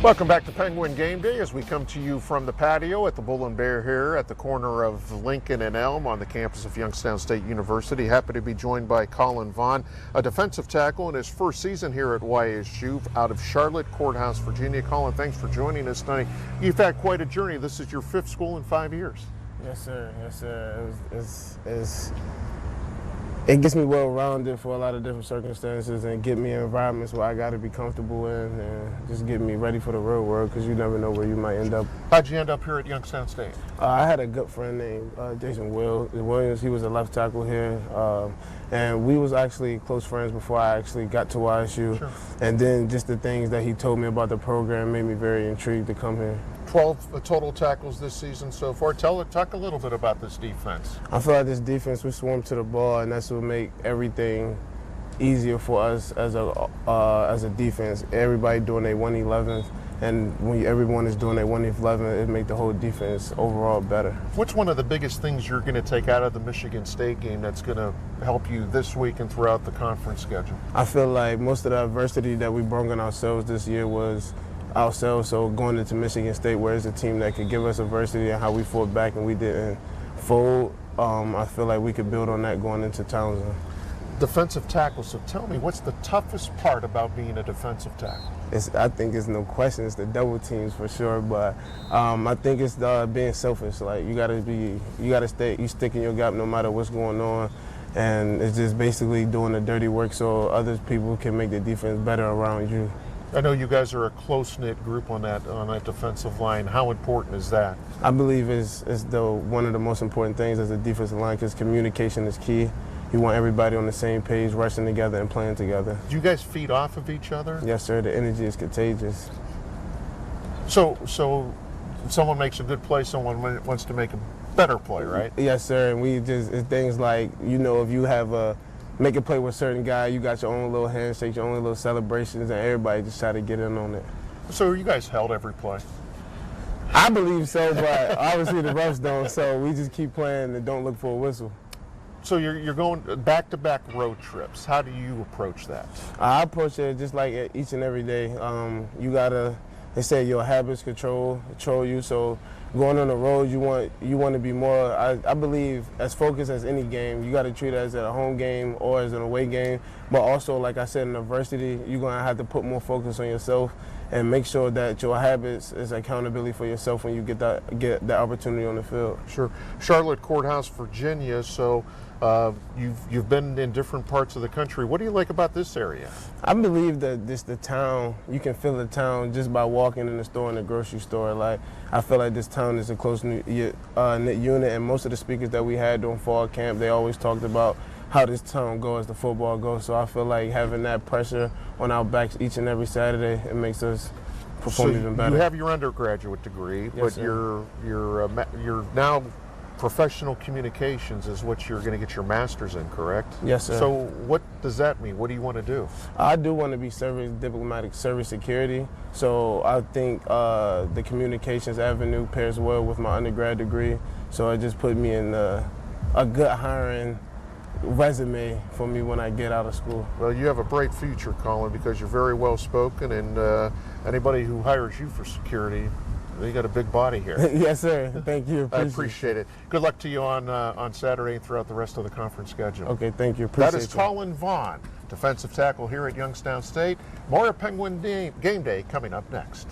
Welcome back to Penguin Game Day as we come to you from the patio at the Bull and Bear here at the corner of Lincoln and Elm on the campus of Youngstown State University. Happy to be joined by Collin Vaughn, a defensive tackle in his first season here at YSU out of Charlotte Courthouse, Virginia. Collin, thanks for joining us tonight. You've had quite a journey. This is your fifth school in 5 years. Yes, sir. Yes, sir. It gets me well-rounded for a lot of different circumstances and get me in environments where I got to be comfortable in and just get me ready for the real world because you never know where you might end up. How'd you end up here at Youngstown State? I had a good friend named Jason Williams. He was a left tackle here, and we was actually close friends before I actually got to YSU. Sure. And then just the things that he told me about the program made me very intrigued to come here. 12 total tackles this season so far. Talk a little bit about this defense. I feel like this defense, we swarm to the ball, and that's what make everything easier for us as a defense. Everybody doing their 111th, and when everyone is doing their 111th, it make the whole defense overall better. What's one of the biggest things you're going to take out of the Michigan State game that's going to help you this week and throughout the conference schedule? I feel like most of the adversity that we brought on ourselves this year was ourselves, so going into Michigan State, where it's a team that could give us adversity and how we fought back and we didn't fold, I feel like we could build on that going into Townsend. Defensive tackle, so tell me, what's the toughest part about being a defensive tackle? I think it's no question, it's the double teams for sure, but I think it's being selfish. Like you stick in your gap no matter what's going on, and it's just basically doing the dirty work so other people can make the defense better around you. I know you guys are a close-knit group on that defensive line. How important is that? I believe it's one of the most important things as a defensive line because communication is key. You want everybody on the same page, rushing together and playing together. Do you guys feed off of each other? Yes, sir. The energy is contagious. So someone makes a good play, someone wants to make a better play, right? Yes, sir. And it's things like, if you have make a play with a certain guy, you got your own little handshakes, your own little celebrations, and everybody just try to get in on it. So you guys held every play? I believe so, but obviously the refs don't, so we just keep playing and don't look for a whistle. So you're going back-to-back road trips. How do you approach that? I approach it just like each and every day. They say your habits control you, so going on the road, you want to be more, I believe, as focused as any game. You got to treat it as a home game or as an away game. But also, like I said, in adversity, you're going to have to put more focus on yourself and make sure that your habits is accountability for yourself when you get that opportunity on the field. Sure. Charlotte Courthouse, Virginia, so you've been in different parts of the country. What do you like about this area? I believe that the town, you can feel the town just by walking in the store and the grocery store. Like, I feel like this town is a close-knit unit, and most of the speakers that we had during fall camp, they always talked about how this town goes as the football goes. So I feel like having that pressure on our backs each and every Saturday, it makes us perform even better. You have your undergraduate degree, yes, but sir. you're now professional communications is what you're going to get your master's in, correct? Yes, sir. So what does that mean? What do you want to do? I do want to be diplomatic service security. So I think the communications avenue pairs well with my undergrad degree. So it just put me in a good hiring resume for me when I get out of school. Well, you have a bright future, Collin, because you're very well spoken, and anybody who hires you for security, you got a big body here. Yes, sir. Thank you. I appreciate it. Good luck to you on Saturday and throughout the rest of the conference schedule. Okay, thank you. Appreciate that is Collin Vaughn, defensive tackle here at Youngstown State. More Penguin Game Day coming up next.